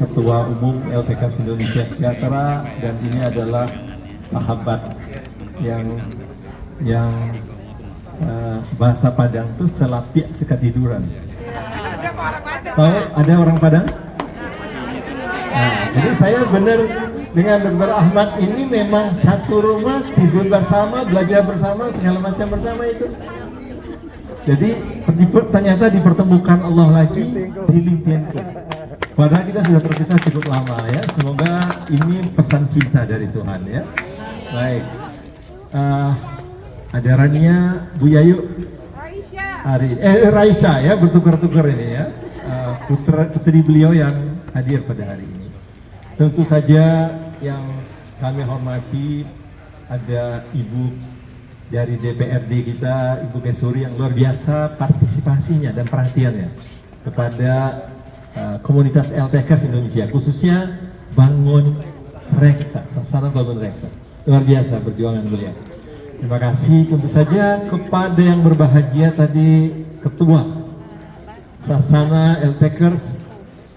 Ketua Umum LTK Indonesia Sejahtera, dan ini adalah sahabat yang bahasa Padang tuh selapiak sekatiduran. Tahu ada orang Padang? Nah, jadi saya benar dengan Dr. Ahmad ini memang satu rumah, tidur bersama, belajar bersama, segala macam bersama itu. Jadi ternyata dipertemukan Allah lagi di LinkedIn. Padahal kita sudah terpisah cukup lama ya. Semoga ini pesan cinta dari Tuhan ya. Baik. Adarannya Bu Yayu. Raisya ya, bertukar-tukar ini ya. Putri beliau yang hadir pada hari ini. Tentu saja yang kami hormati ada Ibu dari DPRD kita, Ibu Kesuri, yang luar biasa partisipasinya dan perhatiannya kepada komunitas LTK Indonesia, khususnya Bangun Reksa, Sasana Bangun Reksa. Luar biasa perjuangan beliau. Terima kasih tentu saja kepada yang berbahagia tadi, Ketua Sasana LTKers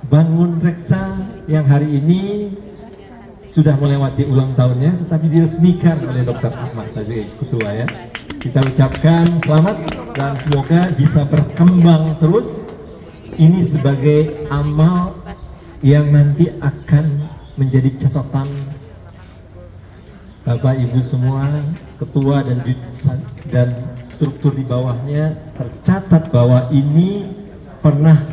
Bangun Reksa yang hari ini sudah melewati ulang tahunnya, tetapi diresmikan oleh Dr. Ahmad tadi, Ketua ya. Kita ucapkan selamat dan semoga bisa berkembang terus. Ini sebagai amal yang nanti akan menjadi catatan Bapak Ibu semua, ketua dan struktur di bawahnya, tercatat bahwa ini pernah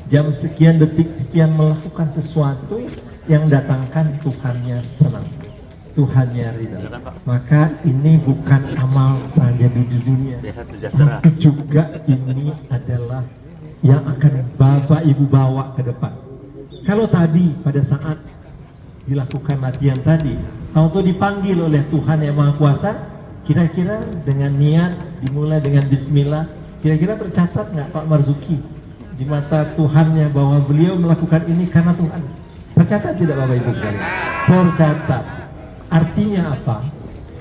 jam sekian, detik sekian melakukan sesuatu yang datangkan Tuhannya senang, Tuhannya ridha. Maka ini bukan amal saja di dunia, tapi juga ini adalah yang akan Bapak Ibu bawa ke depan. Kalau tadi pada saat dilakukan latihan tadi, tahu-tahu dipanggil oleh Tuhan Yang Maha Kuasa, kira-kira dengan niat dimulai dengan Bismillah, kira-kira tercatat nggak Pak Marzuki di mata Tuhannya bahwa beliau melakukan ini karena Tuhan? Tercatat tidak Bapak Ibu sekalian? Tercatat. Artinya apa?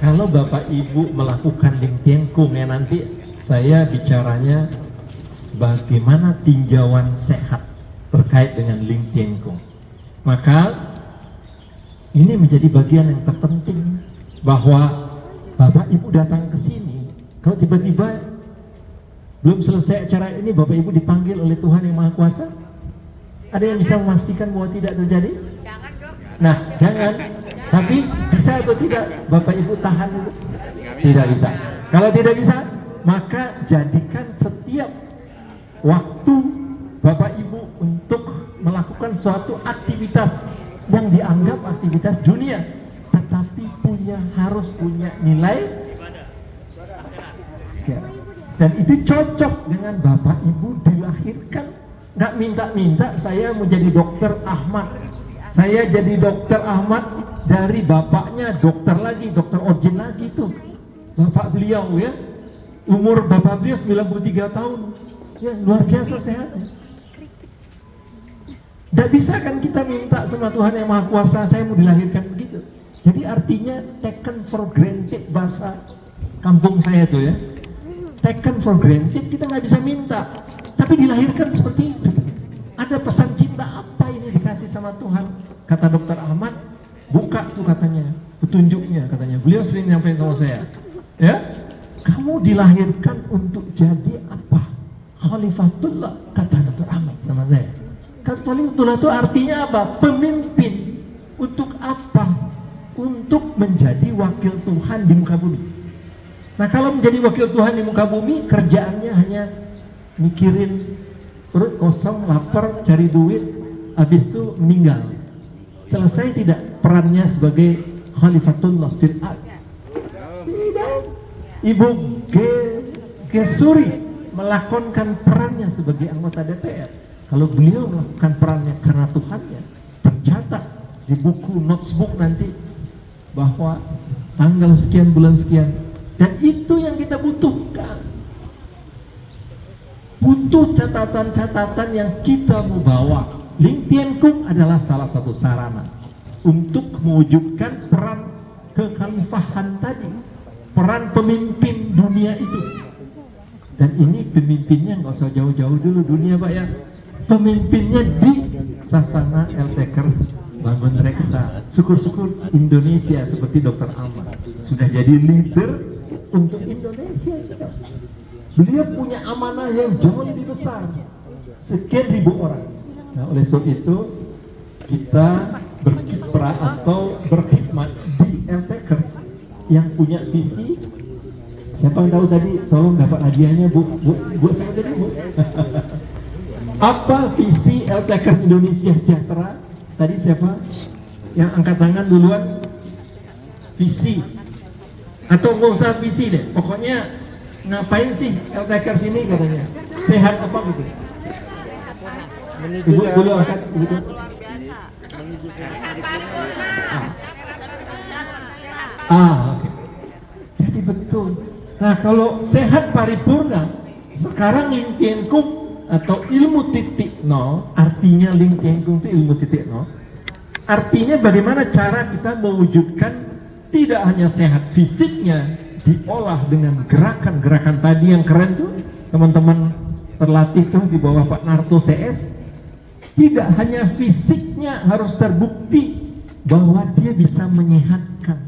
Kalau Bapak Ibu melakukan lingtiengkung ya, nanti saya bicaranya bagaimana tinjauan sehat terkait dengan lingtiengkung. Maka ini menjadi bagian yang terpenting, bahwa Bapak Ibu datang ke sini, kalau tiba-tiba belum selesai acara ini Bapak Ibu dipanggil oleh Tuhan Yang Maha Kuasa, ada yang bisa memastikan bahwa tidak terjadi? Jangan dong. Nah, jangan. Tapi bisa atau tidak Bapak Ibu tahan itu? Tidak bisa. Kalau tidak bisa, maka jadikan setiap waktu Bapak Ibu untuk melakukan suatu aktivitas yang dianggap aktivitas dunia, tetapi harus punya nilai ya. Dan itu cocok dengan Bapak Ibu dilahirkan. Nggak minta-minta saya mau jadi dokter Ahmad, saya jadi dokter Ahmad dari bapaknya dokter lagi, dokter Ojin lagi tuh bapak beliau ya. Umur bapak beliau 93 tahun ya, luar biasa sehatnya. Nggak bisa kan kita minta sama Tuhan Yang Maha Kuasa, saya mau dilahirkan begitu. Jadi artinya taken for granted, bahasa kampung saya tuh ya. Taken for granted, kita nggak bisa minta, tapi dilahirkan seperti itu. Ada pesan cinta apa ini dikasih sama Tuhan? Kata Dr. Ahmad, buka tuh katanya, petunjuknya katanya. Beliau sering nyampein sama saya, ya, kamu dilahirkan untuk jadi apa? Khalifatullah, kata Dr. Ahmad sama saya. Khalifatullah itu artinya apa? Pemimpin. Untuk apa? Untuk menjadi wakil Tuhan di muka bumi. Nah, kalau menjadi wakil Tuhan di muka bumi, kerjaannya hanya mikirin perut kosong, lapar, cari duit, habis itu meninggal. Selesai tidak perannya sebagai Khalifatullah fil ard? Tidak. Ibu Gesuri melakonkan perannya sebagai anggota DPR. Kalau beliau melakukan perannya karena Tuhannya, tercatat di buku notebook nanti bahwa tanggal sekian bulan sekian. Dan itu yang kita butuhkan. Butuh catatan-catatan yang kita mau bawa. Lingtiengkung adalah salah satu sarana untuk mewujudkan peran kekhalifahan tadi, peran pemimpin dunia itu. Dan ini pemimpinnya nggak usah jauh-jauh dulu dunia Pak ya. Pemimpinnya di Sasana LTKers bangun reksa. Syukur-syukur Indonesia seperti Dr. Ahmad sudah jadi leader untuk Indonesia. Beliau punya amanah yang jauh lebih besar, sekian ribu orang. Nah, oleh sebab itu kita berkiprah atau berkhidmat di LTKers yang punya visi. Siapa yang tahu tadi? Tolong dapat hadiahnya, Bu. Bu siapa tadi, Bu? Apa visi LTKers Indonesia Sejahtera? Tadi siapa yang angkat tangan duluan? Visi atau nggak usah visi deh, pokoknya ngapain sih LTKers ini katanya? Sehat apa gitu? Ibu dulu angkat, ibu dulu. Oke. Jadi betul. Nah, kalau sehat paripurna, sekarang Lingtiengkung atau ilmu titik nol, artinya Lingtiengkung itu ilmu titik nol. Artinya bagaimana cara kita mewujudkan tidak hanya sehat fisiknya diolah dengan gerakan-gerakan tadi yang keren tuh, teman-teman terlatih tuh di bawah Pak Narto CS. Tidak hanya fisiknya harus terbukti bahwa dia bisa menyehatkan,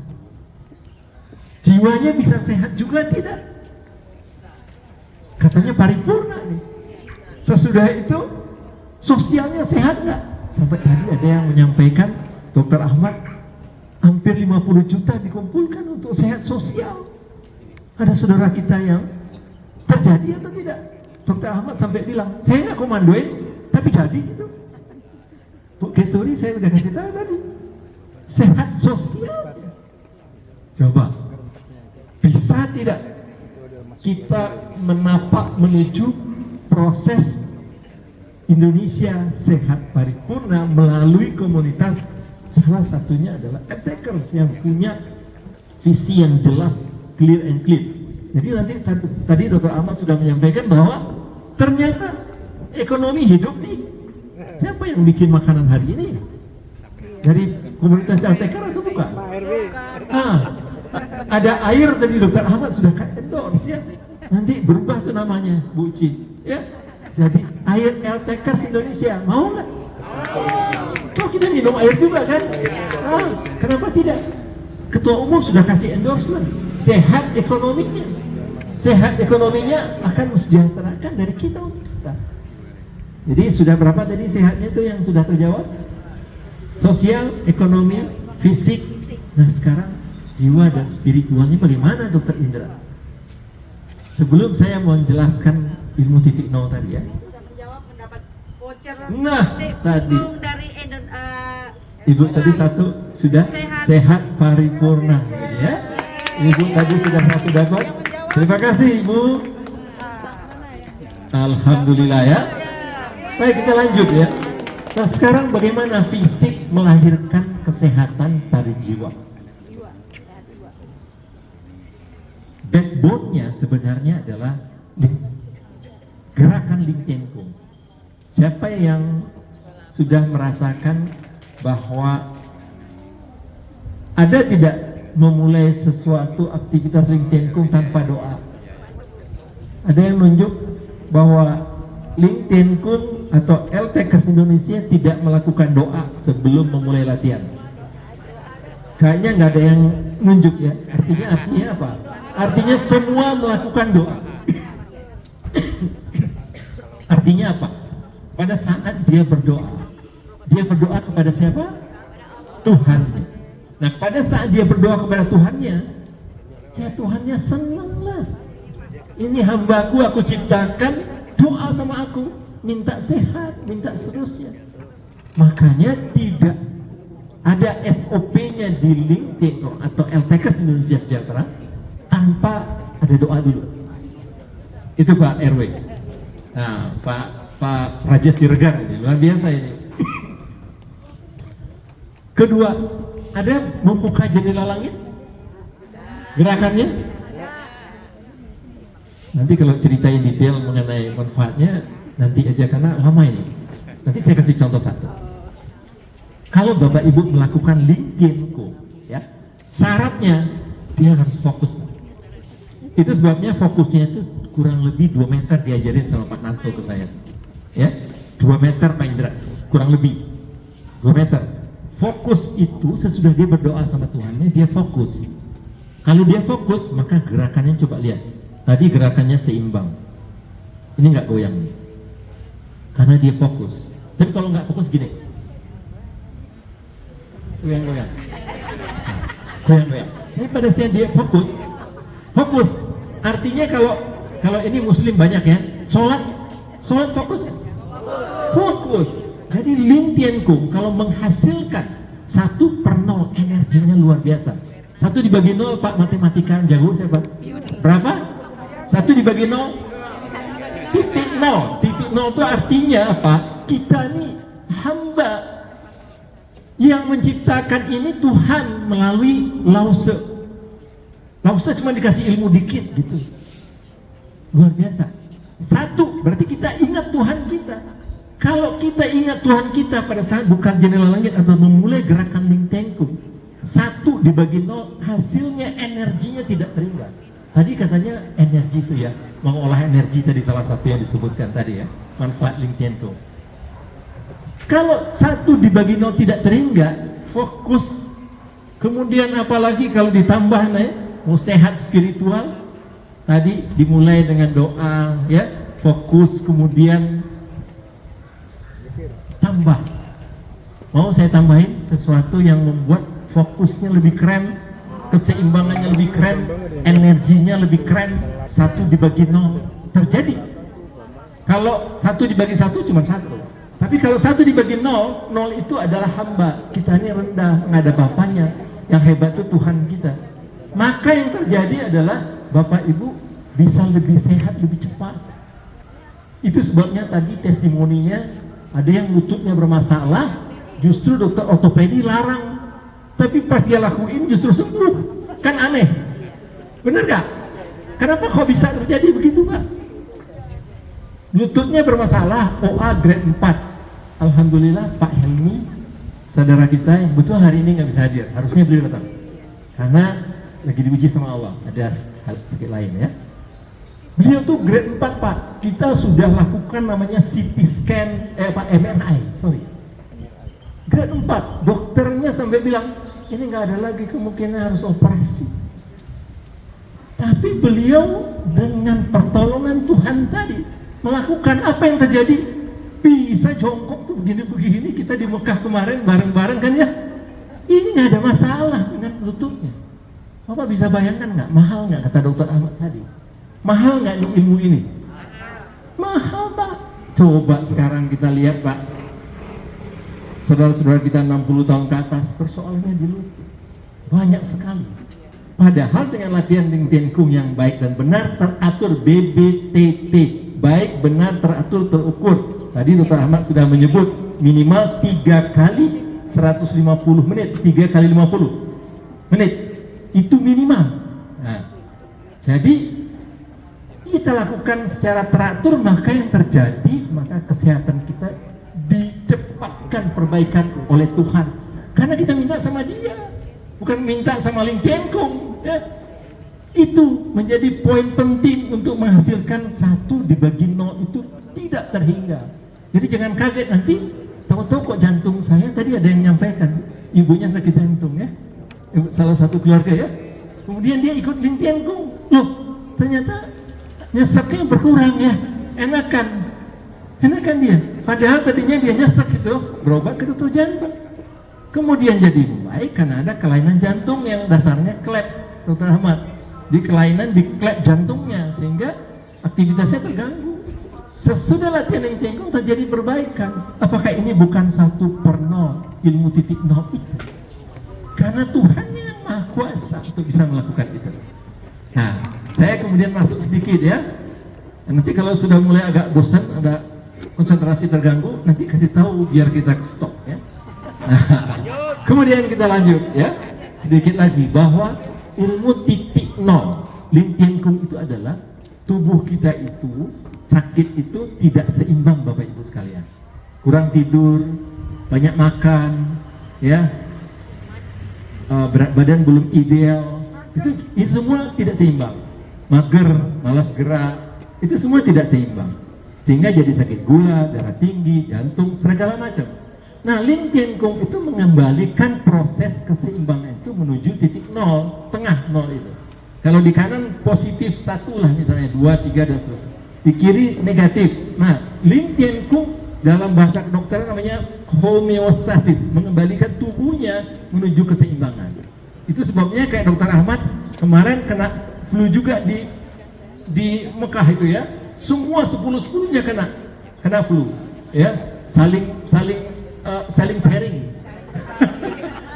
jiwanya bisa sehat juga tidak? Katanya paripurna nih. Sesudah itu sosialnya sehat nggak? Sampai tadi ada yang menyampaikan, Dr. Ahmad, hampir 50 juta dikumpulkan untuk sehat sosial. Ada saudara kita yang terjadi atau tidak? Dr. Ahmad sampai bilang, saya nggak komandoin, tapi jadi gitu. Bu Gesuri saya udah kasih tahu tadi, sehat sosial. Coba, bisa tidak kita menapak menuju proses Indonesia sehat paripurna melalui komunitas? Salah satunya adalah LTKers yang punya visi yang jelas, clear and clean. Jadi nanti tadi Dr. Ahmad sudah menyampaikan bahwa ternyata ekonomi hidup nih. Siapa yang bikin makanan hari ini? Dari komunitas LTKers atau bukan? Ada air tadi Dr. Ahmad sudah endorse ya. Nanti berubah tuh namanya, Bu Uci, ya. Jadi air LTKers Indonesia, mau nggak? Oh, kita minum air juga kan? Kenapa tidak? Ketua Umum sudah kasih endorsement, sehat ekonominya. Sehat ekonominya akan mesejahterakan dari kita untuk kita. Jadi sudah berapa tadi sehatnya itu yang sudah terjawab? Sosial, ekonomi, fisik. Nah sekarang jiwa dan spiritualnya bagaimana, Dr. Indra? Sebelum saya mau menjelaskan ilmu titik nol tadi ya. Nah tadi Ibu tadi satu sudah sehat paripurna ya. Ibu tadi sudah satu dapat. Terima kasih Ibu. Alhamdulillah ya. Baik, kita lanjut ya. Nah sekarang bagaimana fisik melahirkan kesehatan pada jiwa? Backbone-nya sebenarnya adalah gerakan Lingtiengkung. Siapa yang sudah merasakan bahwa ada tidak memulai sesuatu aktivitas Lingtiengkung tanpa doa? Ada yang menunjuk bahwa Lingtiengkung atau LTKers Indonesia tidak melakukan doa sebelum memulai latihan? Kayaknya nggak ada yang nunjuk ya. Artinya apa? Artinya semua melakukan doa. Artinya apa? Pada saat dia berdoa kepada siapa? Tuhannya. Nah pada saat dia berdoa kepada Tuhannya, ya Tuhannya senanglah. Ini hambaku aku ciptakan, doa sama aku, minta sehat, minta seterusnya. Makanya tidak ada SOP-nya di LinkedIn atau LTKers Indonesia Sejahtera tanpa ada doa dulu. Itu Pak RW. Nah, Pak Rajes Ciregar ini luar biasa ini. Kedua, ada membuka jendela langit gerakannya. Nanti kalau ceritain detail mengenai manfaatnya nanti aja karena lama ini. Nanti saya kasih contoh satu. Kalau Bapak Ibu melakukan Lingtiengkung, ya, syaratnya dia harus fokus. Itu sebabnya fokusnya itu kurang lebih 2 meter diajarin sama Pak Nanto ke saya. Ya, 2 meter Pak Indra, kurang lebih. 2 meter. Fokus itu sesudah dia berdoa sama Tuhannya, dia fokus. Kalau dia fokus, maka gerakannya coba lihat. Tadi gerakannya seimbang. Ini nggak goyang. Karena dia fokus. Tapi kalau nggak fokus gini. Goyang-goyang. Goyang-goyang. Tapi pada saat dia fokus. Artinya kalau ini muslim banyak ya, sholat fokus kan? Fokus. Jadi Ling Tian Kung kalau menghasilkan 1/0 energinya luar biasa. 1 dibagi 0 Pak, matematika jago siapa? Berapa? 1 dibagi 0? Titik 0. Titik 0 itu artinya apa? Kita nih hamba. Yang menciptakan ini Tuhan melalui Lause. Lause cuma dikasih ilmu dikit gitu. Luar biasa. 1 berarti kita ingat Tuhan kita. Kalau kita ingat Tuhan kita pada saat buka jendela langit atau memulai gerakan Ling Tian Kung, 1 dibagi 0 hasilnya energinya tidak terhingga. Tadi katanya energi itu ya, mengolah energi tadi salah satu yang disebutkan tadi ya, manfaat Ling Tian Kung. Kalau 1 dibagi 0 tidak terhingga, fokus. Kemudian apalagi kalau ditambah mau sehat spiritual, tadi dimulai dengan doa ya, fokus, kemudian tambah. Mau saya tambahin sesuatu yang membuat fokusnya lebih keren, keseimbangannya lebih keren, energinya lebih keren. 1 dibagi 0 terjadi. Kalau 1 dibagi 1 cuma 1. Tapi kalau 1 dibagi 0, 0 itu adalah hamba. Kita ini rendah, nggak ada bapaknya. Yang hebat itu Tuhan kita. Maka yang terjadi adalah Bapak Ibu bisa lebih sehat, lebih cepat. Itu sebabnya tadi testimoninya ada yang lututnya bermasalah, justru dokter ortopedi larang. Tapi pas dia lakuin justru sembuh. Kan aneh. Bener gak? Kenapa kok bisa terjadi begitu Pak? Lututnya bermasalah, OA grade 4. Alhamdulillah Pak Helmi, saudara kita yang betul hari ini nggak bisa hadir. Harusnya beliau datang. Karena lagi diuji sama Allah. Ada hal sedikit lain ya. Beliau tuh grade 4 Pak. Kita sudah lakukan namanya CT scan, MRI, grade 4. Dokternya sampai bilang, ini nggak ada lagi kemungkinan harus operasi. Tapi beliau dengan pertolongan Tuhan tadi melakukan apa yang terjadi? Bisa jongkok tuh begini-begini. Kita di Mekah kemarin bareng-bareng kan ya. Ini nggak ada masalah dengan lututnya. Bapak bisa bayangkan nggak? Mahal nggak kata dokter Ahmad tadi? Mahal nggak ilmu ini? Mahal Pak. Coba sekarang kita lihat Pak, saudara-saudara kita 60 tahun ke atas, persoalannya di lutut banyak sekali. Padahal dengan latihan Ling Tian Kung yang baik dan benar, teratur BBTT, baik, benar, teratur, terukur. Tadi Dr. Ahmad sudah menyebut minimal 3 kali 150 menit, 3 kali 50 menit itu minimal. Nah, jadi kita lakukan secara teratur, maka yang terjadi, maka kesehatan kita dicepatkan perbaikan oleh Tuhan. Karena kita minta sama Dia, bukan minta sama Ling Tian Kung. Ya. Itu menjadi poin penting untuk menghasilkan 1 dibagi 0 itu tidak terhingga. Jadi jangan kaget nanti, tahu-tahu kok jantung saya tadi ada yang menyampaikan, ibunya sakit jantung ya, salah satu keluarga ya. Kemudian dia ikut Ling Tian Kung, loh ternyata nyeseknya berkurang ya, enakan dia. Padahal tadinya dia nyesek itu, berobat ke dokter jantung. Kemudian jadi baik karena ada kelainan jantung yang dasarnya klep, Dokter Ahmad. Di kelainan di klep jantungnya sehingga aktivitasnya terganggu. Sesudah latihan Ling Tian Kung terjadi perbaikan. Apakah ini bukan 1/0 ilmu titik 0 itu? Karena Tuhan yang Maha Kuasa untuk bisa melakukan itu. Nah, saya kemudian masuk sedikit ya. Nanti kalau sudah mulai agak bosan, ada konsentrasi terganggu, nanti kasih tahu biar kita stop ya. Nah, kemudian kita lanjut ya. Sedikit lagi bahwa ilmu titik 0 Ling Tian Kung itu adalah tubuh kita itu sakit itu tidak seimbang Bapak Ibu sekalian. Kurang tidur, banyak makan, ya, berat badan belum ideal, itu semua tidak seimbang. Mager, malas gerak, itu semua tidak seimbang. Sehingga jadi sakit gula, darah tinggi, jantung, segala macam. Nah, Lin Tian Kung itu mengembalikan proses keseimbangan itu menuju titik nol, tengah nol itu. Kalau di kanan positif 1 lah misalnya, 2, 3 dan seterusnya. Di kiri negatif. Nah, Lin Tian Kung dalam bahasa kedokteran namanya homeostasis, mengembalikan tubuhnya menuju keseimbangan. Itu sebabnya kayak Dokter Ahmad kemarin kena flu juga di Mekah itu ya. Semua 10-10-nya kena flu, ya. Saling sharing.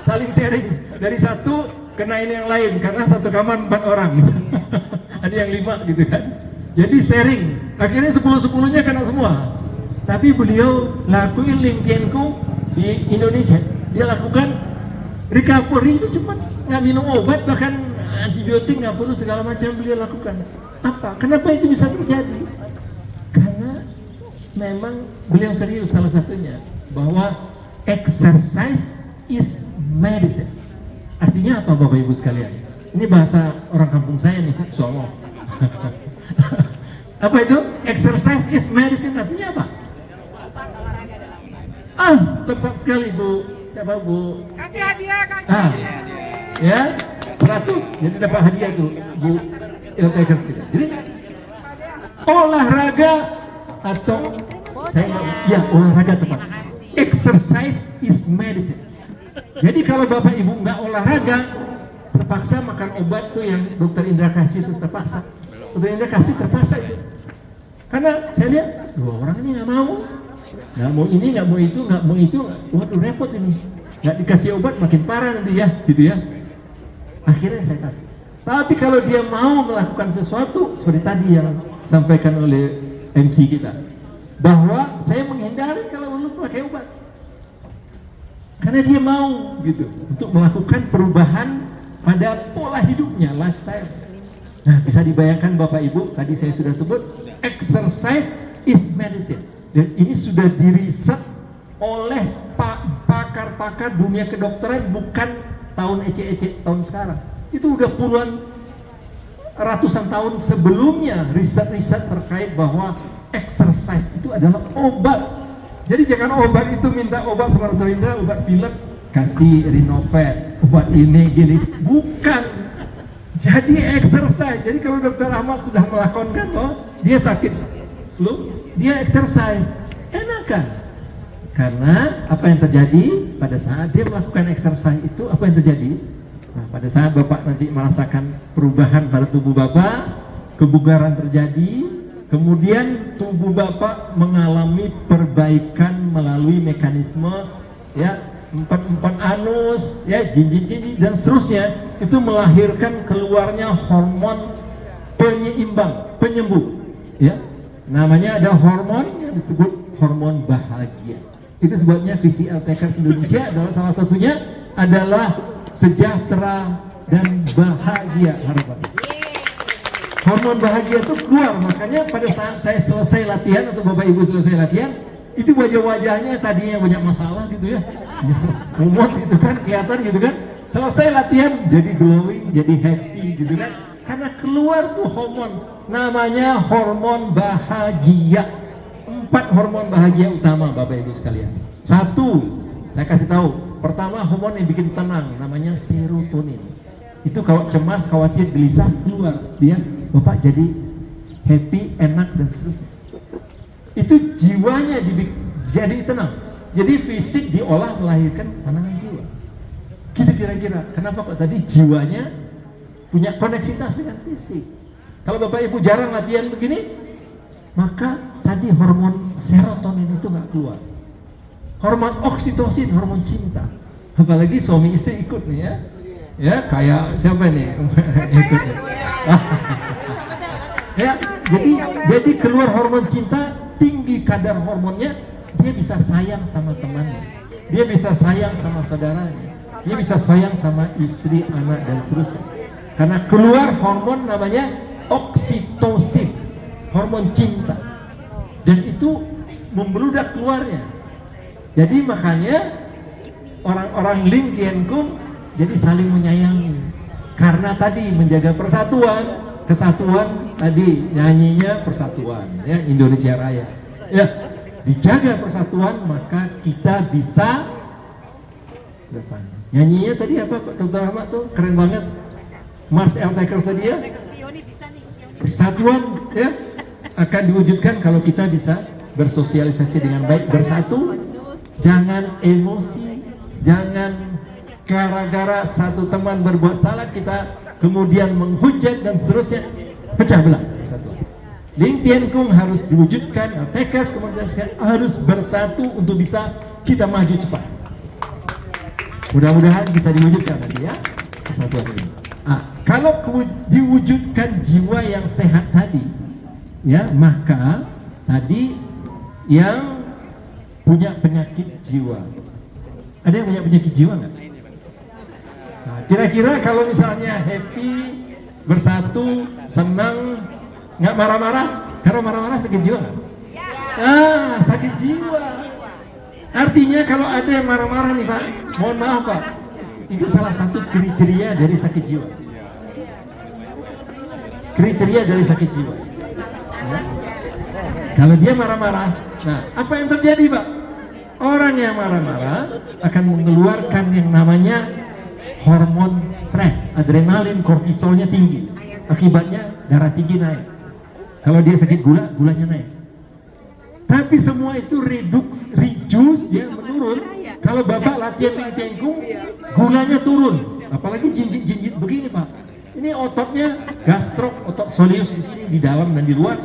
Saling sharing. Dari satu kena ini yang lain karena satu kamar 4 orang. Ada yang 5 gitu kan. Jadi sharing. Akhirnya 10-10-nya kena semua. Tapi beliau lakuin Lin Tian Kung di Indonesia. Dia lakukan recovery itu cepat, nggak minum obat, bahkan antibiotik nggak perlu, segala macam beliau lakukan. Apa? Kenapa itu bisa terjadi? Karena memang beliau serius salah satunya bahwa exercise is medicine. Artinya apa Bapak Ibu sekalian? Ini bahasa orang kampung saya nih, Solo. Apa itu? Exercise is medicine artinya apa? Tepat sekali Bu. Siapa Bu? Kasih hadiah, Ya, 100. Jadi dapat hadiah tuh Bu Iltekers kita. Jadi olahraga atau olahraga tepat. Exercise is medicine. Jadi kalau Bapak Ibu nggak olahraga, terpaksa makan obat tuh yang Dokter Indra kasih itu terpaksa. Dokter Indra kasih terpaksa itu. Karena saya lihat 2 orang ini nggak mau ini, nggak mau itu, waduh repot ini. Nggak dikasih obat makin parah nanti ya, gitu ya. Akhirnya saya kasih. Tapi kalau dia mau melakukan sesuatu seperti tadi yang sampaikan oleh MC kita, bahwa saya menghindari kalau belum pakai obat, karena dia mau gitu untuk melakukan perubahan pada pola hidupnya, lifestyle. Nah, bisa dibayangkan Bapak Ibu, tadi saya sudah sebut exercise is medicine, dan ini sudah diriset oleh pakar-pakar dunia kedokteran, bukan tahun ece-ece tahun sekarang. Itu udah puluhan, ratusan tahun sebelumnya riset-riset terkait bahwa exercise itu adalah obat. Jadi jangan obat itu minta obat sama Dokter Indra, obat pilek, kasih Rinovet, obat ini gini, bukan. Jadi exercise. Jadi kalau Dokter Ahmad sudah melakukan, dia sakit flu, dia exercise, enak kan? Karena apa yang terjadi pada saat dia melakukan exercise itu, apa yang terjadi? Nah, pada saat Bapak nanti merasakan perubahan pada tubuh Bapak, kebugaran terjadi, kemudian tubuh Bapak mengalami perbaikan melalui mekanisme ya empat anus, ya jinjit dan seterusnya, itu melahirkan keluarnya hormon penyeimbang, penyembuh, ya. Namanya ada hormon yang disebut hormon bahagia. Itu sebabnya visi LTKers Indonesia adalah salah satunya adalah sejahtera dan bahagia harapan. Hormon bahagia itu keluar, makanya pada saat saya selesai latihan atau Bapak Ibu selesai latihan, itu wajah-wajahnya tadinya banyak masalah gitu ya, umut gitu kan, kelihatan gitu kan, selesai latihan jadi glowing, jadi happy gitu kan, karena keluar tuh hormon, namanya hormon bahagia. 4 hormon bahagia utama Bapak Ibu sekalian. 1, saya kasih tahu, pertama hormon yang bikin tenang, namanya serotonin. Itu kalau cemas, khawatir, gelisah, keluar dia, Bapak jadi happy, enak dan seterusnya. Itu jiwanya jadi tenang. Jadi fisik diolah melahirkan ketenangan jiwa. Gitu kira-kira. Kenapa kok tadi jiwanya punya koneksitas dengan fisik? Kalau Bapak Ibu jarang latihan begini, maka tadi hormon serotonin itu nggak keluar. Hormon oksitosin, hormon cinta. Apalagi suami istri ikut nih ya. Ya kayak siapa nih? Ikut ya. Ya, jadi keluar hormon cinta, tinggi kadar hormonnya, dia bisa sayang sama temannya, dia bisa sayang sama saudaranya, dia bisa sayang sama istri, anak dan seterusnya. Karena keluar hormon namanya oksitosin, hormon cinta, dan itu membludak keluarnya. Jadi makanya orang-orang Lin Tian Kung jadi saling menyayangi, karena tadi menjaga persatuan. Kesatuan tadi nyanyinya persatuan ya, Indonesia Raya ya. dijaga persatuan, maka kita bisa depan. Nyanyinya tadi apa Pak Dr. Ahmad tuh keren banget. Mars Takers tadi ya. Persatuan ya akan diwujudkan kalau kita bisa bersosialisasi dengan baik, bersatu, jangan emosi, jangan gara-gara satu teman berbuat salah kita kemudian menghujat dan seterusnya, pecah belah persatuan. Ling Tian Kung harus diwujudkan, Tekes kemudian harus bersatu untuk bisa kita maju cepat. Mudah-mudahan bisa diwujudkan nanti ya persatuan ini. Kalau diwujudkan jiwa yang sehat tadi, ya maka tadi yang punya penyakit jiwa, ada yang punya penyakit jiwa nggak? Nah, kira-kira kalau misalnya happy, bersatu, senang, nggak marah-marah, kalau marah-marah sakit jiwa nggak? Sakit jiwa. Artinya kalau ada yang marah-marah nih Pak, mohon maaf Pak, itu salah satu kriteria dari sakit jiwa. Kriteria dari sakit jiwa. Ya. Kalau dia marah-marah, nah apa yang terjadi Pak? Orang yang marah-marah akan mengeluarkan yang namanya hormon stres, adrenalin, kortisolnya tinggi. Akibatnya darah tinggi naik. Kalau dia sakit gula, gulanya naik. Tapi semua itu reduce ya, menurun. Kalau Bapak latihan Ling Tian Kung, gulanya turun. Apalagi jinjit-jinjit begini Pak. Ini ototnya gastrok, otot soleus di sini, di dalam dan di luar.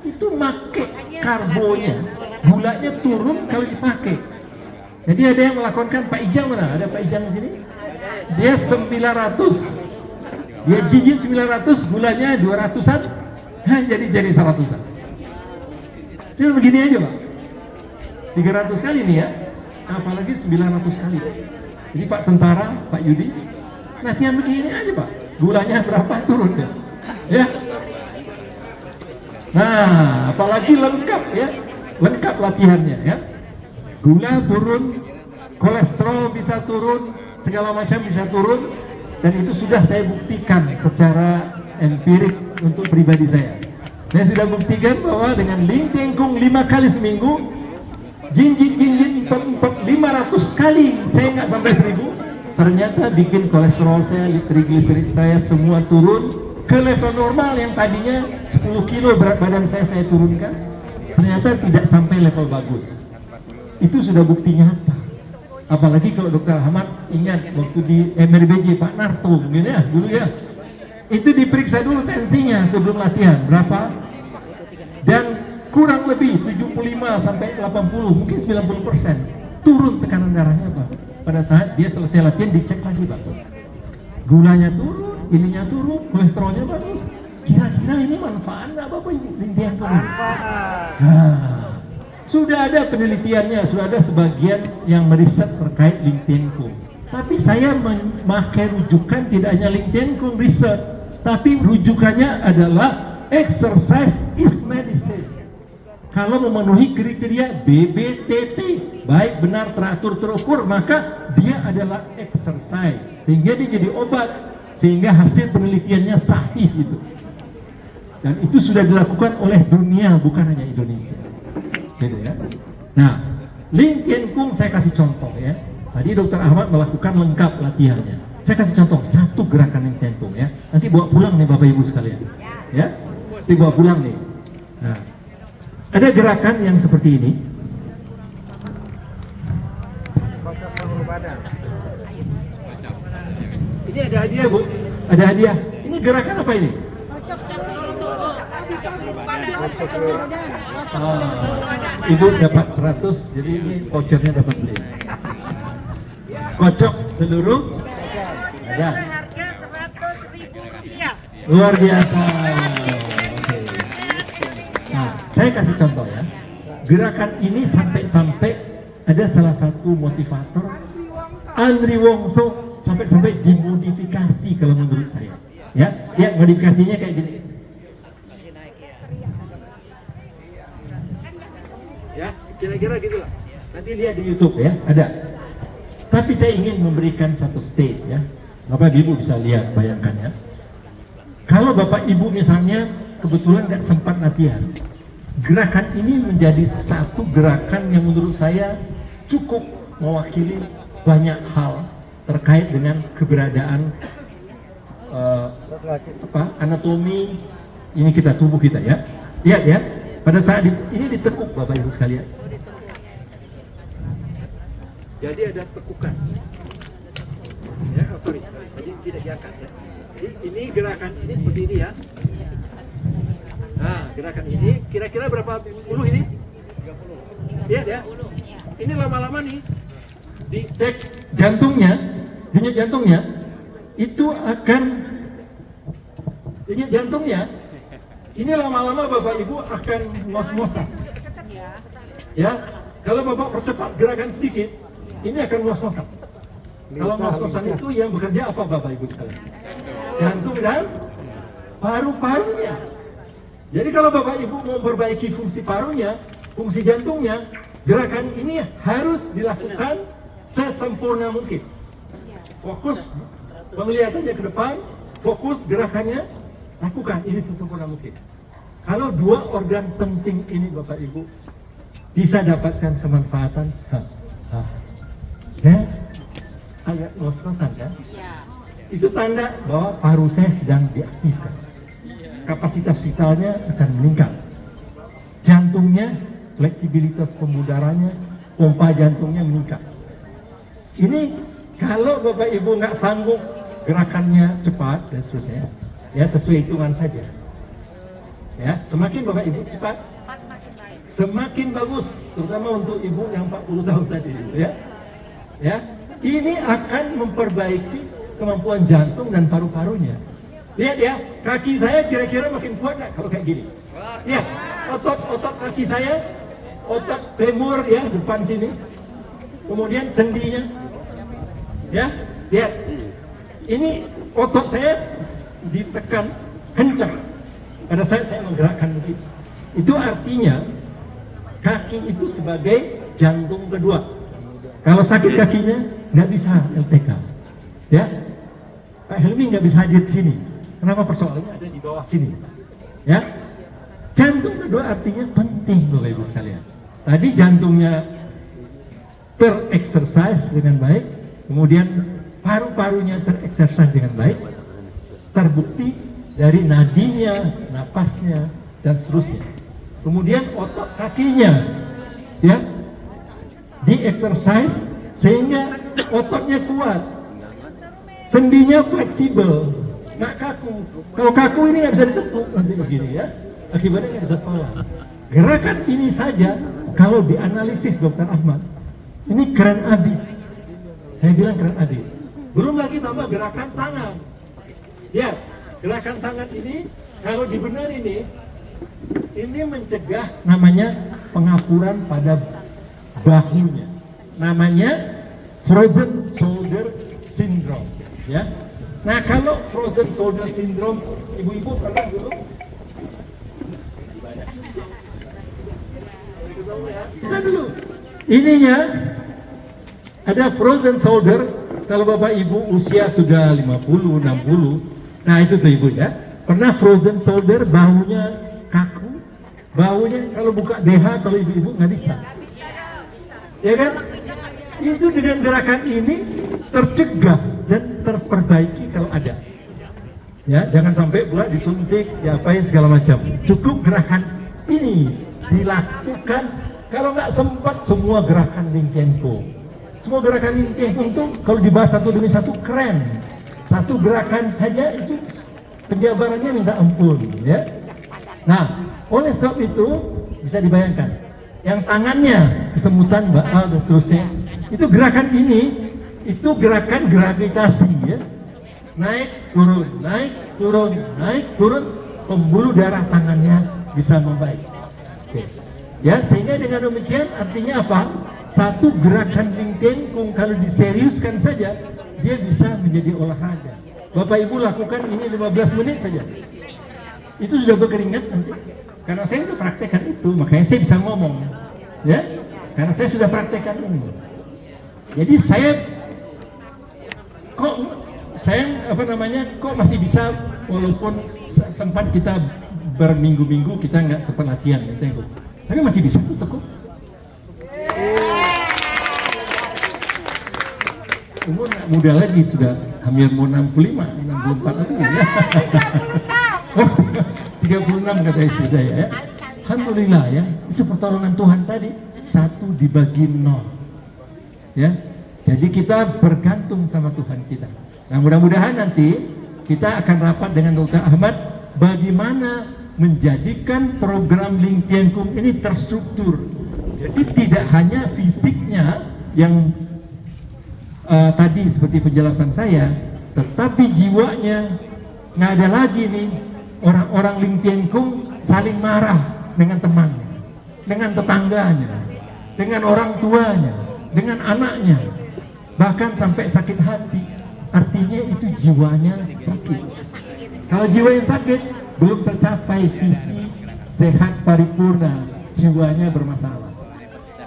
Itu make karbonya, gulanya turun kalau dipakai. Jadi ada yang melakukan, Pak Ijang mana? Ada Pak Ijang di sini? Dia 900. Dia jinjit 900, gulanya 200-an. Jadi 100-an. Cuma begini aja Pak, 300 kali nih ya, apalagi 900 kali. Jadi Pak Tentara, Pak Yudi, latihan begini aja Pak, gulanya berapa turun deh, ya. Nah, apalagi lengkap ya, lengkap latihannya ya. Gula turun, kolesterol bisa turun, segala macam bisa turun, dan itu sudah saya buktikan secara empirik untuk pribadi saya. Saya sudah buktikan bahwa dengan Ling Tian Kung 5 kali seminggu, jinjit 500 kali, saya nggak sampai 1000, ternyata bikin kolesterol saya, trigliserid saya semua turun ke level normal. Yang tadinya 10 kilo berat badan saya turunkan, ternyata tidak sampai level bagus. Itu sudah bukti nyata. Apalagi kalau Dr. Ahmad ingat waktu di MRBJ Pak Narto mungkin ya dulu ya, itu diperiksa dulu tensinya sebelum latihan berapa, dan kurang lebih 75 sampai 80 mungkin 90% turun tekanan darahnya Pak. Pada saat dia selesai latihan dicek lagi Pak, gulanya turun, ininya turun, kolesterolnya bagus. Kira-kira ini manfaat nggak Bapak Ibu Ling Tian Kung? Nah, sudah ada penelitiannya, sudah ada sebagian yang meriset terkait Ling Tian Kung. Tapi saya memakai rujukan tidak hanya Ling Tian Kung research, tapi rujukannya adalah exercise is medicine. Kalau memenuhi kriteria BBTT, baik, benar, teratur, terukur, maka dia adalah exercise. Sehingga dia jadi obat, sehingga hasil penelitiannya sahih itu. Dan itu sudah dilakukan oleh dunia, bukan hanya Indonesia. Gitu ya. Nah, Ling Tian Kung saya kasih contoh ya. Tadi Dr. Ahmad melakukan lengkap latihannya. Saya kasih contoh satu gerakan Ling Tian Kung ya. Nanti bawa pulang nih Bapak Ibu sekalian. Ya. Nanti bawa pulang nih. Nah, ada gerakan yang seperti ini. Ini ada hadiah Bu. Ada hadiah. Ini gerakan apa ini? Ibu dapat 100, jadi ini vouchernya dapat beli. Kocok seluruh ada. Luar biasa. Nah, saya kasih contoh ya. Gerakan ini sampai ada salah satu motivator, Andri Wongso, sampai dimodifikasi kalau menurut saya. Ya, modifikasinya kayak gini. Ya, kira-kira gitu lah. Nanti lihat di YouTube ya, ada. Tapi saya ingin memberikan satu state ya. Bapak Ibu bisa lihat, bayangkan ya. Kalau Bapak Ibu misalnya kebetulan nggak sempat latihan, gerakan ini menjadi satu gerakan yang menurut saya cukup mewakili banyak hal terkait dengan keberadaan anatomi ini kita, tubuh kita ya. Lihat ya, pada saat ini ditekuk Bapak Ibu sekalian. Jadi ada tekukan. Ya, jadi tidak diangkat ya. Jadi ini gerakan ini seperti ini ya. Nah, gerakan ini kira-kira berapa puluh ini? 30. Iya ya. Ini lama-lama nih dicek jantungnya, denyut jantungnya itu akan denyut jantungnya ini lama-lama Bapak Ibu akan ngos-ngosan. Ya, kalau Bapak percepat gerakan sedikit, ini akan ngos-ngosan. Kalau ngos-ngosan itu yang bekerja apa Bapak Ibu sekalian? Jantung dan paru-parunya. Jadi kalau Bapak Ibu mau memperbaiki fungsi parunya, fungsi jantungnya, gerakan ini harus dilakukan sesempurna mungkin. Fokus penglihatannya ke depan, fokus gerakannya, lakukan ini sesempurna mungkin. Kalau dua organ penting ini Bapak Ibu bisa dapatkan kemanfaatan, ya, agak ngos-ngosan kan? Itu tanda bahwa paru saya sedang diaktifkan. Kapasitas vitalnya akan meningkat. Jantungnya, fleksibilitas pembudarannya, pompa jantungnya meningkat. Ini kalau Bapak Ibu nggak sanggup gerakannya cepat dan seterusnya, ya sesuai hitungan saja. Ya, semakin Bapak Ibu cepat, semakin bagus, terutama untuk ibu yang 40 tahun tadi, ya. Ya, ini akan memperbaiki kemampuan jantung dan paru-parunya. Lihat ya, kaki saya kira-kira makin kuat nggak kalau kayak gini? Ya, otot kaki saya, otot femur ya depan sini, kemudian sendinya, ya, lihat, ini otot saya ditekan kencang pada saat saya menggerakkan begitu. Itu artinya kaki itu sebagai jantung kedua. Kalau sakit kakinya nggak bisa LTK, ya. Pak Helmi nggak bisa hadir di sini. Kenapa? Persoalannya ada di bawah sini, ya. Jantung kedua artinya penting Bapak Ibu sekalian. Tadi jantungnya terexercise dengan baik, kemudian paru-parunya terexercise dengan baik, terbukti dari nadinya, napasnya, dan seterusnya. Kemudian otot kakinya, ya, di-exercise sehingga ototnya kuat, sendinya fleksibel, nggak kaku. Kalau kaku ini nggak bisa ditekuk nanti begini ya, akibatnya nggak bisa sholat. Gerakan ini saja kalau dianalisis Dr. Ahmad, ini keren abis. Saya bilang keren abis. Belum lagi tambah gerakan tangan. Ya, gerakan tangan ini kalau dibenar ini mencegah namanya pengapuran pada bahunya. Namanya frozen shoulder syndrome, ya. Nah, kalau frozen shoulder syndrome, ibu-ibu pernah dulu? Kita dulu. Ininya ada frozen shoulder kalau Bapak Ibu usia sudah 50, 60. Nah, itu tuh Ibu ya. Pernah frozen shoulder, bahunya kaku. Bahunya kalau buka BH kalau ibu-ibu nggak bisa. Ya kan? Itu dengan gerakan ini tercegah dan terperbaiki kalau ada. Ya, jangan sampai pula disuntik, diapain segala macam. Cukup gerakan ini dilakukan. Kalau nggak sempat semua gerakan Ringkenko. Semua gerakan Ringkenko itu kalau dibahas satu demi satu keren. Satu gerakan saja itu penjabarannya minta ampun, ya. Nah, oleh sebab itu bisa dibayangkan yang tangannya kesemutan, baal dan seterusnya. Itu gerakan ini, itu gerakan gravitasi ya. Naik, turun, naik, turun, naik, turun, pembuluh darah tangannya bisa membaik. Oke. Ya, sehingga dengan demikian artinya apa? Satu gerakan Ringkenko kalau diseriuskan saja, dia bisa menjadi olahraga. Bapak Ibu lakukan ini 15 menit saja. Itu sudah berkeringat nanti. Karena saya sudah praktekkan itu, makanya saya bisa ngomong. Ya, karena saya sudah praktekkan ini. Jadi kok masih bisa walaupun sempat kita berminggu-minggu kita nggak sempat latihan, gitu. Tapi masih bisa tuh tekuk. Umur nggak muda lagi, sudah hampir mau 65, 64 lagi ya. Oh, 36 kata istri saya ya. Alhamdulillah ya, itu pertolongan Tuhan tadi. 1 dibagi 0 ya. Jadi kita bergantung sama Tuhan kita. Nah, mudah-mudahan nanti kita akan rapat dengan Dr. Ahmad bagaimana menjadikan program Ling Tien Kung ini terstruktur. Jadi tidak hanya fisiknya yang tadi seperti penjelasan saya, tetapi jiwanya. Nggak ada lagi nih orang-orang Ling Tien Kung saling marah dengan temannya, dengan tetangganya, dengan orang tuanya, dengan anaknya, bahkan sampai sakit hati. Artinya itu jiwanya sakit. Kalau jiwa yang sakit belum tercapai visi sehat paripurna, jiwanya bermasalah.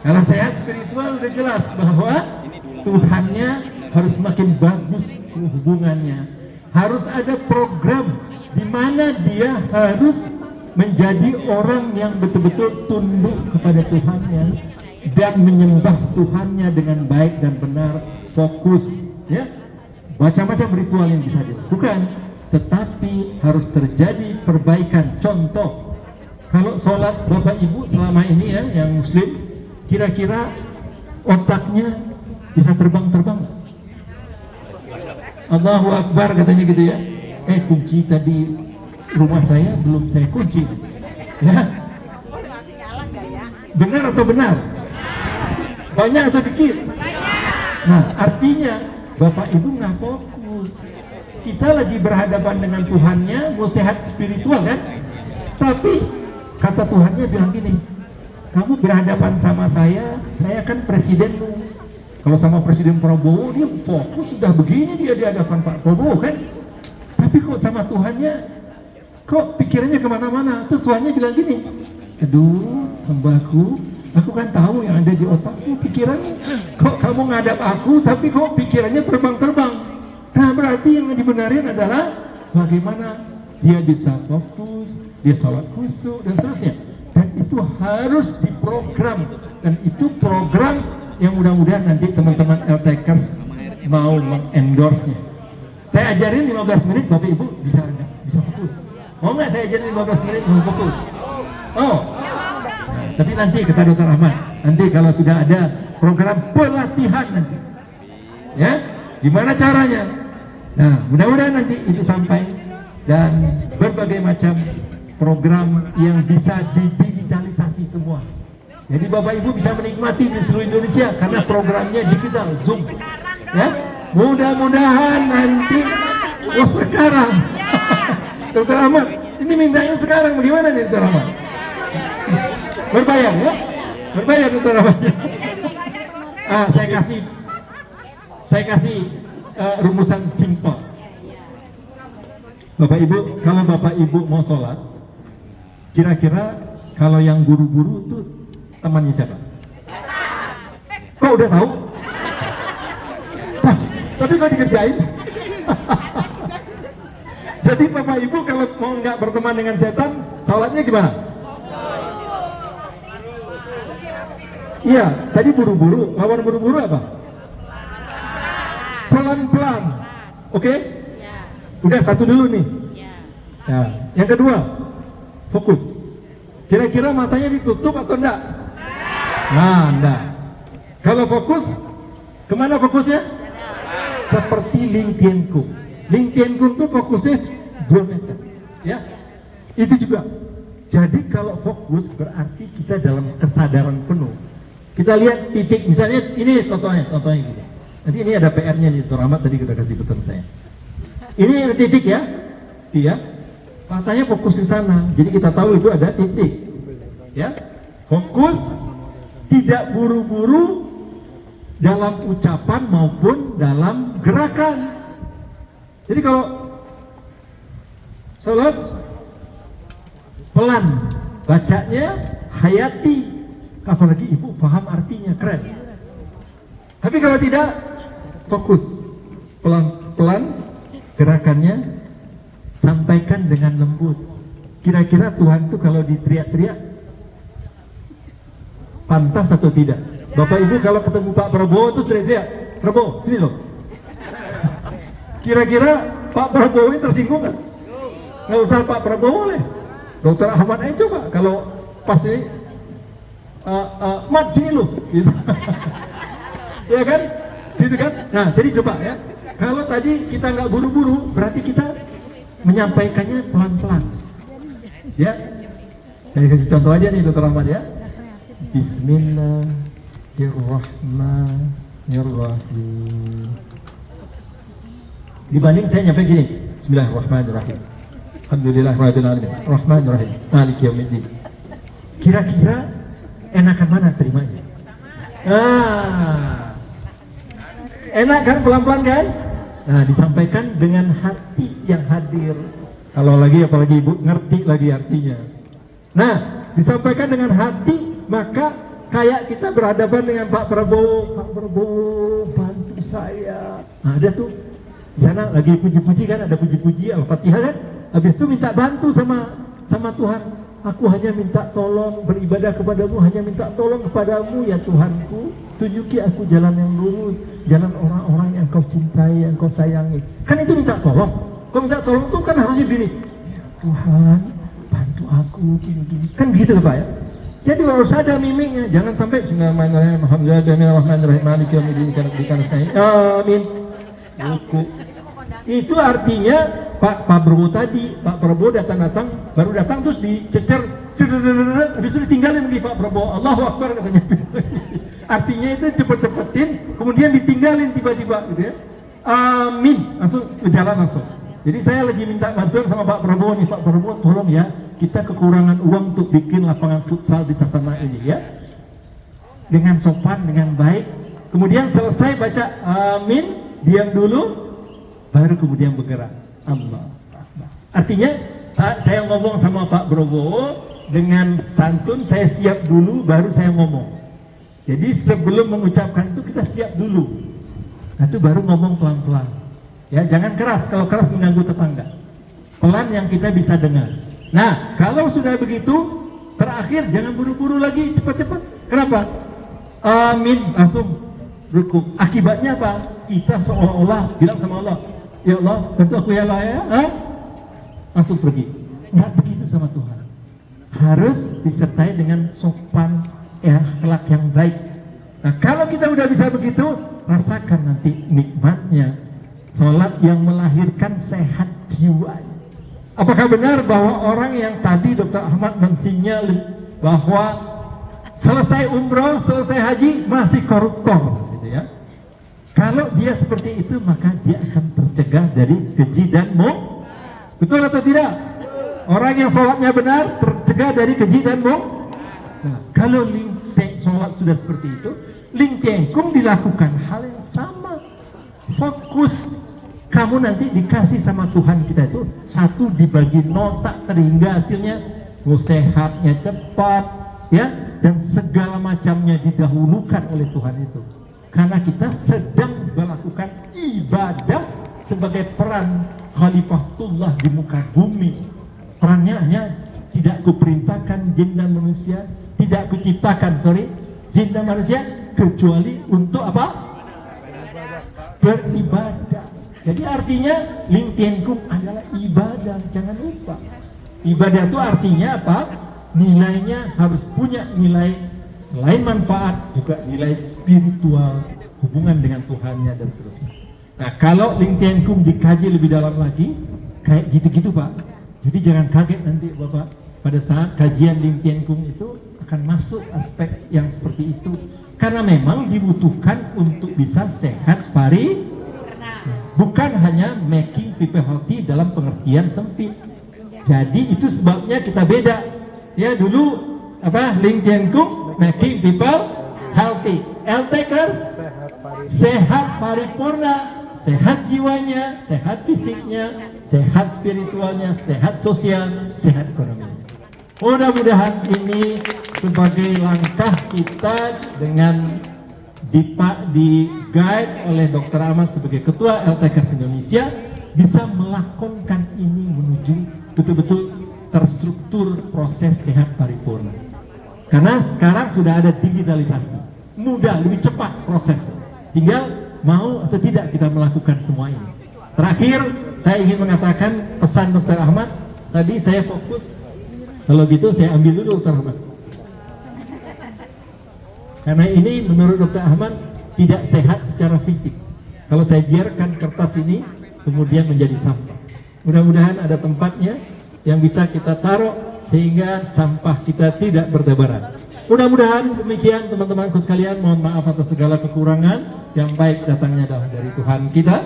Kalau sehat spiritual udah jelas bahwa Tuhannya harus semakin bagus hubungannya. Harus ada program di mana dia harus menjadi orang yang betul-betul tunduk kepada Tuhannya dan menyembah Tuhannya dengan baik dan benar, fokus ya. Macam-macam ritual yang bisa dilakukan, tetapi harus terjadi perbaikan. Contoh, kalau sholat Bapak Ibu selama ini ya, yang Muslim, kira-kira otaknya bisa terbang-terbang? Allahu Akbar katanya gitu ya. Kunci tadi rumah saya belum saya kunci. Ya. Benar atau benar? Banyak atau dikit? Nah, artinya Bapak Ibu nggak fokus. Kita lagi berhadapan dengan Tuhannya, mau sehat spiritual kan? Tapi kata Tuhannya bilang gini, kamu berhadapan sama saya kan presidenmu. Kalau sama Presiden Prabowo dia fokus sudah begini dia di hadapan Pak Prabowo kan. Tapi kok sama Tuhannya kok pikirannya kemana-mana. Terus Tuhannya bilang gini, aduh hambaku, aku kan tahu yang ada di otakmu pikirannya. Kok kamu ngadap aku tapi kok pikirannya terbang-terbang. Nah berarti yang dibenarin adalah bagaimana dia bisa fokus, dia sholat khusyuk dan seterusnya. Dan itu harus diprogram. Dan itu program yang mudah-mudahan nanti teman-teman LTKers mau mengendorse-nya. Saya ajarin 15 menit, Bapak Ibu bisa fokus. Mau nggak saya ajarin 15 menit mau fokus? Oh, nah, tapi nanti kata Dr. Ahmad, nanti kalau sudah ada program pelatihan nanti, ya, gimana caranya? Nah, mudah-mudahan nanti itu sampai dan berbagai macam program yang bisa didigitalisasi semua. Jadi Bapak Ibu bisa menikmati di seluruh Indonesia karena programnya digital, Zoom. Ya, mudah-mudahan nanti, sekarang, Dr. Ahmad, ini mintanya sekarang, bagaimana nih Dr. Ahmad? Berbayar ya? Berbayar Dr. Ahmad. Saya kasih rumusan simpel. Bapak Ibu, kalau Bapak Ibu mau sholat, kira-kira kalau yang buru-buru tuh temannya siapa? Kok udah tahu? Tapi kok dikerjain? Jadi Bapak Ibu kalau mau nggak berteman dengan setan, sholatnya gimana? Iya, tadi buru-buru. Lawan buru-buru apa? Pelan-pelan. Oke? Udah satu dulu nih. Nah, yang kedua, fokus. Kira-kira matanya ditutup atau enggak? Nah, enggak. Kalau fokus, kemana fokusnya? Seperti Ling Tien Kung. Ling Tien Kung tuh fokusnya 2 meter. Ya, itu juga. Jadi kalau fokus berarti kita dalam kesadaran penuh. Kita lihat titik, misalnya ini contohnya gitu. Nanti ini ada PR-nya nih, Dr. Ahmad tadi udah kasih pesan saya. Ini titik ya, iya. Matanya fokus di sana, jadi kita tahu itu ada titik. Ya, fokus, tidak buru-buru dalam ucapan maupun dalam gerakan. Jadi kalau sholat pelan, bacanya hayati, apalagi ibu paham artinya, keren. Tapi kalau tidak, fokus, pelan-pelan gerakannya, sampaikan dengan lembut. Kira-kira Tuhan tuh kalau diteriak-teriak pantas atau tidak? Bapak Ibu kalau ketemu Pak Prabowo terus teriak-teriak, Prabowo sini loh. Kira-kira Pak Prabowo ini tersinggung nggak? Nggak usah Pak Prabowo lah, Dr. Ahmad aja coba kalau pas ini Mat sini loh, gitu. Ya kan, gitu kan. Nah jadi coba ya, kalau tadi kita nggak buru-buru, berarti kita menyampaikannya pelan-pelan. Ya, saya kasih contoh aja nih Dr. Ahmad ya. Bismillahirrahmanirrahim. Dibanding saya nyampe gini, Bismillahirrahmanirrahim. Alhamdulillahirabbil alamin. Rahmanirrahim. Maliki yaumiddin. Kira-kira enakan mana terimanya? Enak kan, pelan-pelan kan? Nah, disampaikan dengan hati yang hadir. Kalau lagi apalagi Ibu ngerti lagi artinya. Nah, disampaikan dengan hati, maka kayak kita berhadapan dengan Pak Prabowo. Pak Prabowo, bantu saya. Nah, ada tuh di sana lagi puji-puji kan, ada puji-puji Al-Fatihah kan. Habis itu minta bantu sama Tuhan. Aku hanya minta tolong beribadah kepadamu, hanya minta tolong kepadamu ya Tuhanku. Tunjuki aku jalan yang lurus, jalan orang-orang yang kau cintai, yang kau sayangi. Kan itu minta tolong. Kau minta tolong tuh kan harusnya gini, ya Tuhan bantu aku gini-gini. Kan gitu Pak ya. Jadi harus ada mimiknya, jangan sampai Bismillahirrahmanirrahim, Alhamdulillahirrahmanirrahim, Maliki yaumiddin, amin. Buku. Itu artinya Pak Prabowo tadi, Pak Prabowo datang baru datang terus dicecer, habis itu ditinggalin lagi Pak Prabowo, Allahu Akbar katanya. Artinya itu cepet-cepetin, kemudian ditinggalin tiba-tiba gitu ya. Amin, langsung berjalan langsung. Jadi saya lagi minta bantuan sama Pak Prabowo nih, Pak Prabowo tolong ya, kita kekurangan uang untuk bikin lapangan futsal di Sasana ini ya. Dengan sopan, dengan baik. Kemudian selesai baca amin, diam dulu, baru kemudian bergerak. Allah. Artinya saya ngomong sama Pak Prabowo dengan santun, saya siap dulu, baru saya ngomong. Jadi sebelum mengucapkan itu kita siap dulu. Nah itu baru ngomong pelan-pelan. Ya, jangan keras, kalau keras mengganggu tetangga. Pelan yang kita bisa dengar. Nah, kalau sudah begitu, terakhir jangan buru-buru lagi, cepat-cepat. Kenapa? Amin, langsung rukuk. Akibatnya apa? Kita seolah-olah bilang sama Allah, ya Allah, bantu aku ya Allah ya. Langsung pergi. Nggak begitu sama Tuhan. Harus disertai dengan sopan, akhlak yang baik. Nah, kalau kita udah bisa begitu, rasakan nanti nikmatnya. Sholat yang melahirkan sehat jiwa. Apakah benar bahwa orang yang tadi Dr. Ahmad mensinyal bahwa selesai umroh, selesai haji masih koruptor, gitu ya? Kalau dia seperti itu maka dia akan tercegah dari keji dan mung. Betul atau tidak? Orang yang sholatnya benar tercegah dari keji dan mung. Nah, kalau lingteng sholat sudah seperti itu, lingtengkung dilakukan hal yang sama. Fokus, kamu nanti dikasih sama Tuhan kita itu 1 dibagi 0 tak terhingga hasilnya, sehatnya cepat ya, dan segala macamnya didahulukan oleh Tuhan itu, karena kita sedang melakukan ibadah sebagai peran khalifatullah di muka bumi. Perannya hanya tidak kuperintahkan jin dan manusia, tidak kuciptakan jin dan manusia kecuali untuk apa? Beribadah. Jadi artinya lingtienkum adalah ibadah, jangan lupa. Ibadah itu artinya apa? Nilainya harus punya nilai selain manfaat juga nilai spiritual, hubungan dengan Tuhannya dan seterusnya. Nah, kalau lingtienkum dikaji lebih dalam lagi, kayak gitu-gitu Pak. Jadi jangan kaget nanti Bapak pada saat kajian lingtienkum itu akan masuk aspek yang seperti itu. Karena memang dibutuhkan untuk bisa sehat bukan hanya making people healthy dalam pengertian sempit. Jadi itu sebabnya kita beda. Ya dulu apa lingtienkum making people healthy. L-takers sehat paripurna, sehat jiwanya, sehat fisiknya, sehat spiritualnya, sehat sosial, sehat ekonominya. Mudah-mudahan ini sebagai langkah kita dengan di guide oleh Dr. Ahmad sebagai Ketua LTKS Indonesia bisa melakonkan ini menuju betul-betul terstruktur proses sehat paripurna. Karena sekarang sudah ada digitalisasi, mudah, lebih cepat prosesnya. Tinggal mau atau tidak kita melakukan semua ini. Terakhir, saya ingin mengatakan pesan Dr. Ahmad. Tadi saya fokus, kalau gitu saya ambil dulu Dr. Ahmad. Karena ini menurut Dr. Ahmad tidak sehat secara fisik. Kalau saya biarkan kertas ini kemudian menjadi sampah. Mudah-mudahan ada tempatnya yang bisa kita taruh sehingga sampah kita tidak bertebaran. Mudah-mudahan demikian teman-temanku sekalian. Mohon maaf atas segala kekurangan. Yang baik datangnya dari Tuhan kita,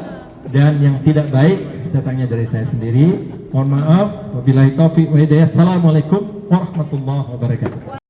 dan yang tidak baik datangnya dari saya sendiri. Mohon maaf. Wabillahi taufiq wa hidayah. Assalamualaikum warahmatullahi wabarakatuh.